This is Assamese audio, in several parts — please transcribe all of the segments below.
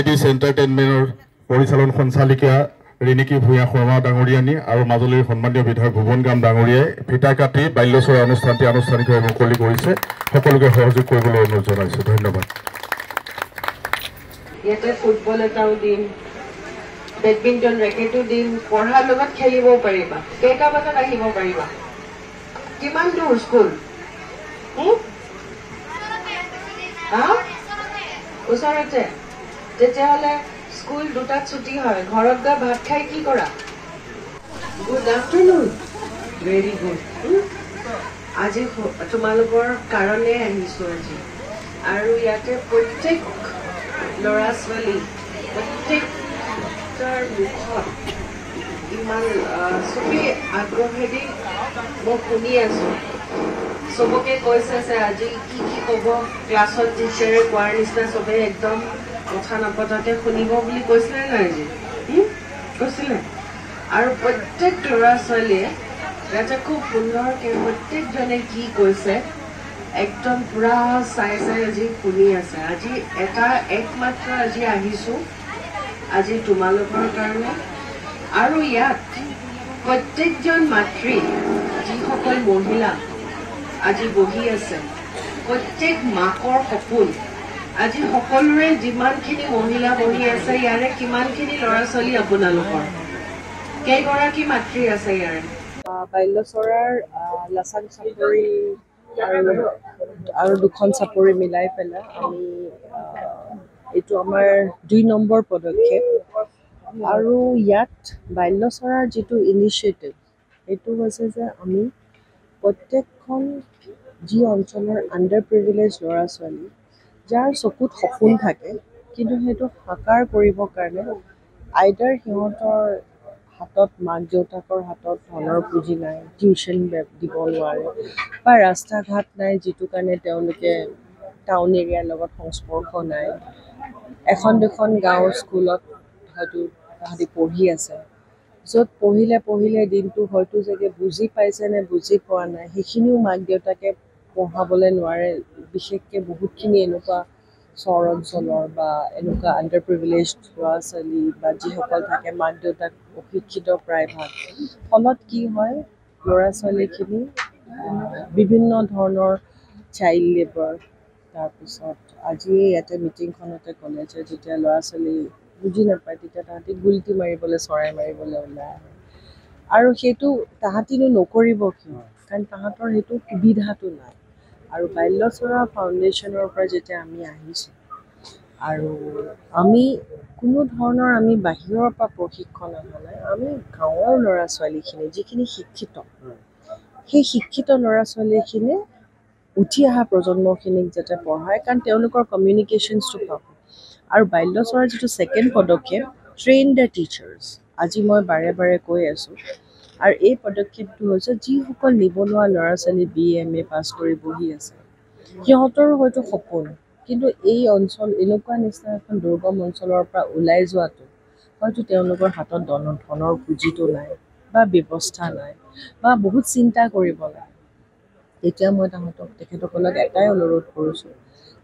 প্ৰাইডিছ এণ্টাৰটেইনমেণ্টৰ পৰিচালন সঞ্চালিকা ৰিণিকী ভূঞা শৰ্মা ডাঙৰীয়ানী আৰু মাজুলীৰ সন্মানীয় বিধায়ক ভুৱন গাম ডাঙৰীয়াই ফিতা কাটি বাল্যচৰা অনুষ্ঠানটি আনুষ্ঠানিকভাৱে মুকলি কৰিছে। সকলোকে সহযোগ কৰিবলৈ অনুৰোধ জনাইছোঁ। ধন্যবাদ। ইয়াতে ফুটবল এটাও দিম, বেডমিণ্টন ৰেকেটো দিম, পঢ়াৰ লগত খেলিবও পাৰিবা। কেইটা বজাত আহিব পাৰিবা? কিমান দূৰ স্কুল? ওচৰতে? তেতিয়াহ'লে স্কুল 2টাত ছুটি হয়, ঘৰত গৈ ভাত খাই কি কৰা? Good afternoon. Very good. আজি তোমালোকৰ কাৰণে আহিছোঁ আজি। আৰু ইয়াতে প্ৰত্যেক ল'ৰা ছোৱালী প্ৰত্যেকটাৰ মুখত ইমান চবেই আগ্ৰহেৰে মই শুনি আছোঁ। চবকে কৈছে যে আজি কি কি ক'ব, ক্লাছত টিচাৰে কোৱাৰ নিচিনা চবেই একদম কথা নাপতাতে শুনিব বুলি কৈছিলে নাই আজি? কৈছিলে? আৰু প্ৰত্যেক ল'ৰা ছোৱালীয়ে ইয়াতে খুব সুন্দৰকৈ প্ৰত্যেকজনে কি কৈছে একদম পুৰা চাই চাই আজি শুনি আছে। আজি একমাত্ৰ আজি আহিছোঁ আজি তোমালোকৰ কাৰণে। আৰু ইয়াত প্ৰত্যেকজন মাতৃ যিসকল মহিলা আজি বহি আছে, প্ৰত্যেক মাকৰ সপোন আজি সকলোৰে যিমানখিনি মহিলা বহি আছে ইয়াৰে কিমানখিনি ল'ৰা ছোৱালী আপোনালোকৰ? কেইগৰাকী মাতৃ আছে ইয়াৰে? বাল্যচৰাৰ লাচাং চাপৰি আৰু 2খন চাপৰি মিলাই পেলাই আমি এইটো আমাৰ 2 নম্বৰ পদক্ষেপ। আৰু ইয়াত বাল্যচৰাৰ যিটো ইনিচিয়েটিভ সেইটো হৈছে যে আমি প্ৰত্যেকখন যি অঞ্চলৰ আণ্ডাৰ প্ৰিভিলেজ ল'ৰা ছোৱালী যাৰ চকুত সপোন থাকে কিন্তু সেইটো সাকাৰ কৰিবৰ কাৰণে আইদাৰ সিহঁতৰ হাতত মাক দেউতাকৰ হাতত ধনৰ পুঁজি নাই, টিউশ্যন দিব নোৱাৰে, বা ৰাস্তা ঘাট নাই যিটো কাৰণে তেওঁলোকে টাউন এৰিয়াৰ লগত সংস্পৰ্শ নাই, এখন দুখন গাঁৱৰ স্কুলত হয়তো তাহাঁতি পঢ়ি আছে, য'ত পঢ়িলে দিনটো হয়তো চাগে বুজি পাইছে নে বুজি পোৱা নাই সেইখিনিও মাক দেউতাকে পঢ়াবলৈ নোৱাৰে। বিশেষকৈ বহুতখিনি এনেকুৱা চহৰ অঞ্চলৰ বা এনেকুৱা আণ্ডাৰ প্ৰিভিলেজ ল'ৰা ছোৱালী বা যিসকল থাকে মাক দেউতাক অশিক্ষিত প্ৰায়ভাগ। ফলত কি হয় ল'ৰা ছোৱালীখিনি বিভিন্ন ধৰণৰ চাইল্ড লেবাৰ, তাৰপিছত আজিয়ে ইয়াতে মিটিংখনতে ক'লে যে যেতিয়া ল'ৰা ছোৱালী বুজি নাপায় তেতিয়া তাহাঁতি গুলটি মাৰিবলৈ চৰাই মাৰিবলৈ ওলাই আহে। আৰু সেইটো তাহাঁতিনো নকৰিব কিয়? কাৰণ তাহাঁতৰ সেইটো সুবিধাটো নাই। আৰু বাল্যচৰা ফাউণ্ডেশ্যনৰ পৰা যেতিয়া আমি আহিছোঁ আৰু আমি কোনো ধৰণৰ আমি বাহিৰৰ পৰা প্ৰশিক্ষণ অহা নাই, আমি গাঁৱৰ ল'ৰা ছোৱালীখিনি যিখিনি শিক্ষিত সেই শিক্ষিত ল'ৰা ছোৱালীখিনিয়ে উঠি অহা প্ৰজন্মখিনিক যাতে পঢ়ায়, কাৰণ তেওঁলোকৰ কমিউনিকেশ্যনছটো পাব। আৰু বাল্যচৰাৰ যিটো 2nd পদক্ষেপ ট্ৰেইন দ্য টিচাৰ্ছ, আজি মই বাৰে বাৰে কৈ আছোঁ। আৰু এই পদক্ষেপটো হৈছে যিসকল নিবনুৱা ল'ৰা ছোৱালী BA পাছ কৰি বহি আছে সিহঁতৰো হয়তো সপোন, কিন্তু এই অঞ্চল এনেকুৱা নিচিনা এখন দুৰ্গম অঞ্চলৰ পৰা ওলাই যোৱাটো হয়তো তেওঁলোকৰ হাতত ধনৰ পুঁজিটো নাই বা ব্যৱস্থা নাই বা বহুত চিন্তা কৰিব লাগে। এতিয়া মই তেখেতসকলক এটাই অনুৰোধ কৰিছোঁ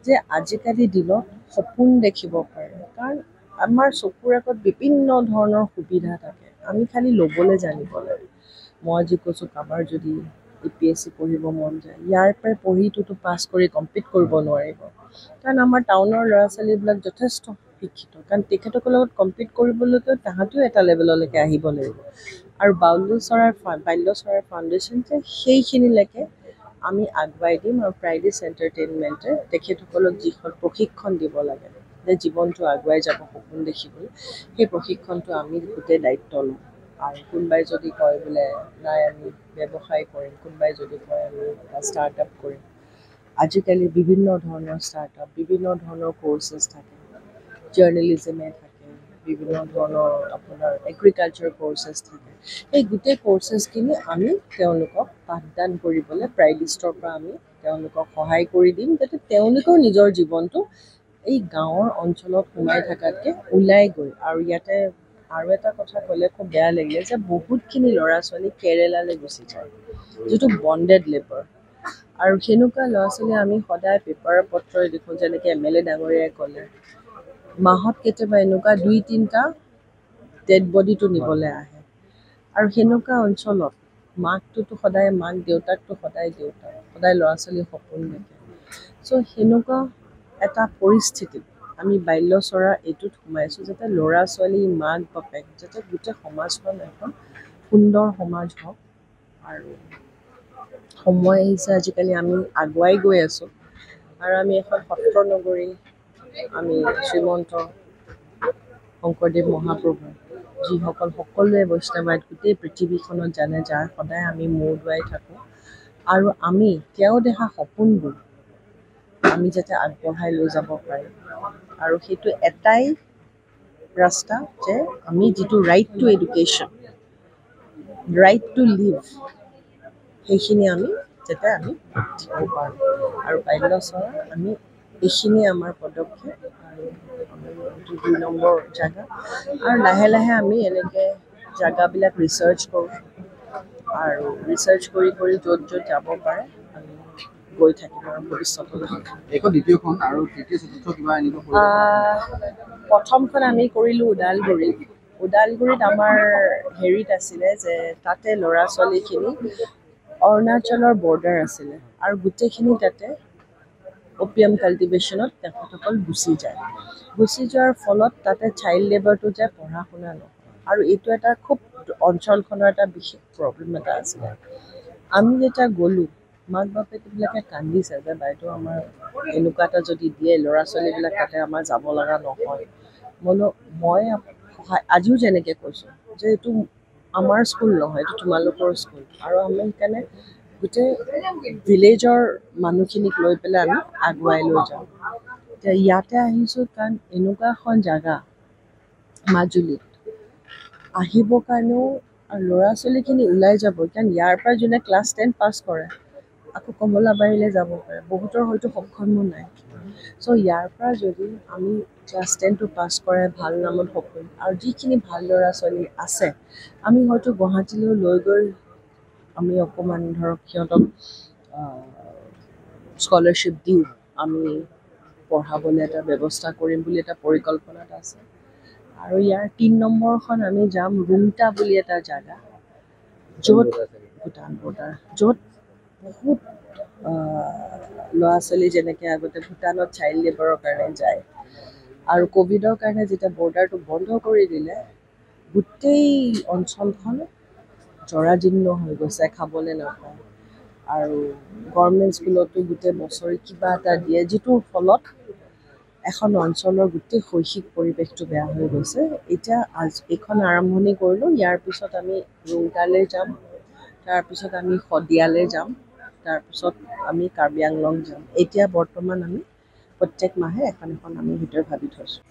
যে আজিকালি দিনত সপোন দেখিব পাৰে, কাৰণ আমাৰ চকুৰ আগত বিভিন্ন ধৰণৰ সুবিধা থাকে, আমি খালি ল'বলৈ জানিব লাগে। মই আজি কৈছোঁ কাৰোবাৰ যদি APSC পঢ়িব মন যায়, ইয়াৰ পৰাই পঢ়িটোতো পাছ কৰি কমপ্লিট কৰিব নোৱাৰিব, কাৰণ আমাৰ টাউনৰ ল'ৰা ছোৱালীবিলাক যথেষ্ট শিক্ষিত, কাৰণ তেখেতসকলৰ লগত কমপ্লিট কৰিবলৈকে তাহাঁতিও এটা লেভেললৈকে আহিব লাগিব। আৰু বাল্যচৰাৰ ফাউণ্ডেশ্যন যে সেইখিনিলৈকে আমি আগুৱাই দিম। আৰু প্ৰাইডিছ এণ্টাৰটেইনমেণ্টে তেখেতসকলক যিখন প্ৰশিক্ষণ দিব লাগে যে জীৱনটো আগুৱাই যাব সপোন দেখিবলৈ, সেই প্ৰশিক্ষণটো আমি গোটেই দায়িত্ব লওঁ। আৰু কোনোবাই যদি কয় বোলে নাই আমি ব্যৱসায় কৰিম, কোনোবাই যদি কয় আমি ষ্টাৰ্টআপ কৰিম, আজিকালি বিভিন্ন ধৰণৰ ষ্টাৰ্টআপ, বিভিন্ন ধৰণৰ কৰ্চেছ থাকে, জাৰ্নেলিজমে থাকে, বিভিন্ন ধৰণৰ আপোনাৰ এগ্ৰিকালচাৰ কৰ্চেছ থাকে। এই গোটেই কৰ্চেছখিনি আমি তেওঁলোকক পাঠদান কৰিবলৈ প্ৰাইডিষ্টৰ পৰা আমি তেওঁলোকক সহায় কৰি দিম, যাতে তেওঁলোকেও নিজৰ জীৱনটো এই গাঁৱৰ অঞ্চলত সোমাই থকাতকৈ ওলাই গৈ। আৰু ইয়াতে আৰু এটা কথা ক'লে খুব বেয়া লাগিলে যে বহুতখিনি ল'ৰা ছোৱালী কেৰেলালৈ গুচি যায়, যিটো বণ্ডেড লেবাৰ। আৰু সেনেকুৱা ল'ৰা ছোৱালী আমি সদায় পেপাৰ পত্ৰই দেখোঁ, যেনেকৈ MLA ডাঙৰীয়াই ক'লে মাহত কেতিয়াবা এনেকুৱা 2-3টা ডেড বডিটো নিবলৈ আহে আৰু সেনেকুৱা অঞ্চলত মাকটোতো সদায় মাক, দেউতাকটো সদায় দেউতাক, সদায় ল'ৰা ছোৱালী সপোন দেখে। চ' সেনেকুৱা এটা পৰিস্থিতিত আমি বাল্যচৰা এইটোত সোমাইছোঁ যাতে ল'ৰা ছোৱালী, মাক বাপেক যাতে গোটেই সমাজখন এখন সুন্দৰ সমাজ হওক। আৰু সময় আহিছে, আজিকালি আমি আগুৱাই গৈ আছোঁ আৰু আমি এখন সত্ৰ নগৰী, আমি শ্ৰীমন্ত শংকৰদেৱ মহাপ্ৰভু যিসকল সকলোৱে বৈষ্ণৱায়ত গোটেই পৃথিৱীখনত জানে, যাৰ সদায় আমি মূৰ দোৱাই থাকোঁ আৰু আমি তেওঁ দেখা সপোনবোৰ আমি যাতে আগবঢ়াই লৈ যাব পাৰিম। আৰু সেইটো এটাই ৰাস্তা যে আমি যিটো right to education, right to live, সেইখিনি আমি যাতে আমি দিব পাৰোঁ। আৰু বাল্যচৰা আমি এইখিনিয়ে আমাৰ পদক্ষেপ আৰু এইটো 2 নম্বৰ জেগা। আৰু লাহে লাহে আমি এনেকৈ জেগাবিলাক ৰিচাৰ্চ কৰোঁ আৰু ৰিচাৰ্চ কৰি কৰি য'ত য'ত যাব পাৰে আমি গৈ থাকিম আৰু ভৱিষ্যতলৈ। এইখন দ্বিতীয়খন আৰু তৃতীয় চতুৰ্থ কিবা এনেকুৱা প্ৰথমখন আমি কৰিলোঁ ওদালগুৰিত। ওদালগুৰিত আমাৰ হেৰিত আছিলে যে তাতে ল'ৰা ছোৱালীখিনি অৰুণাচলৰ বৰ্ডাৰ আছিলে আৰু গোটেইখিনি তাতে অপিয়াম কাল্টিভেশ্যনত তেখেতসকল গুচি যায়। গুচি যোৱাৰ ফলত তাতে চাইল্ড লেবাৰটো যায়, পঢ়া শুনা নহয়। আৰু এইটো এটা খুব অঞ্চলখনৰ এটা বিশেষ প্ৰব্লেম এটা আছিলে। আমি যেতিয়া গ'লোঁ, মাক বাপেকবিলাকে কান্দিছে যে বাইদেউ আমাৰ এনেকুৱা এটা যদি দিয়ে, ল'ৰা ছোৱালীবিলাক তাতে আমাৰ যাব লগা নহয়। মই আজিও যেনেকৈ কৈছোঁ যে এইটো আমাৰ স্কুল নহয়, এইটো তোমালোকৰ স্কুল। আৰু আমি সেইকাৰণে গোটেই ভিলেজৰ মানুহখিনিক লৈ পেলাই আমি আগুৱাই লৈ যাওঁ। এতিয়া ইয়াতে আহিছোঁ কাৰণ এনেকুৱা এখন জেগা মাজুলীত আহিবৰ কাৰণেও আৰু ল'ৰা ছোৱালীখিনি ওলাই যাব, কাৰণ ইয়াৰ পৰা যোনে ক্লাছ 10 পাছ কৰে আকৌ কমলাবাৰীলৈ যাব পাৰে, বহুতৰ হয়তো সক্ষমো নাই। চ' ইয়াৰ পৰা যদি আমি ক্লাছ 10টো পাছ কৰে, ভাল নামত সপোন, আৰু যিখিনি ভাল ল'ৰা ছোৱালী আছে আমি হয়তো গুৱাহাটীলৈ লৈ গৈ আমি অকণমান ধৰক সিহঁতক স্কলাৰশ্বিপ দিওঁ, আমি পঢ়াবলৈ এটা ব্যৱস্থা কৰিম বুলি এটা পৰিকল্পনা এটা আছে। আৰু ইয়াৰ 3 নম্বৰখন আমি যাম ৰুংটা বুলি এটা জেগা, য'ত ভূটান বৰ্ডাৰ, য'ত বহুত ল'ৰা ছোৱালী যেনেকৈ আগতে ভূটানত চাইল্ড লেবাৰৰ কাৰণে যায় আৰু ক'ভিডৰ কাৰণে যেতিয়া বৰ্ডাৰটো বন্ধ কৰি দিলে গোটেই অঞ্চলখন জৰাজীৰ্ণ হৈ গৈছে, খাবলৈ নাপায়। আৰু গভৰ্ণমেণ্ট স্কুলতো গোটেই বছৰি কিবা এটা দিয়ে, যিটোৰ ফলত এখন অঞ্চলৰ গোটেই শৈক্ষিক পৰিৱেশটো বেয়া হৈ গৈছে। এতিয়া এইখন আৰম্ভণি কৰিলোঁ, ইয়াৰ পিছত আমি ৰুংটালৈ যাম, তাৰপিছত আমি শদিয়ালৈ যাম, তাৰপিছত আমি কাৰ্বি আংলং যাম। এতিয়া বৰ্তমান আমি প্ৰত্যেক মাহে এখন এখন আমি ভিতৰত ভাবি থৈছোঁ।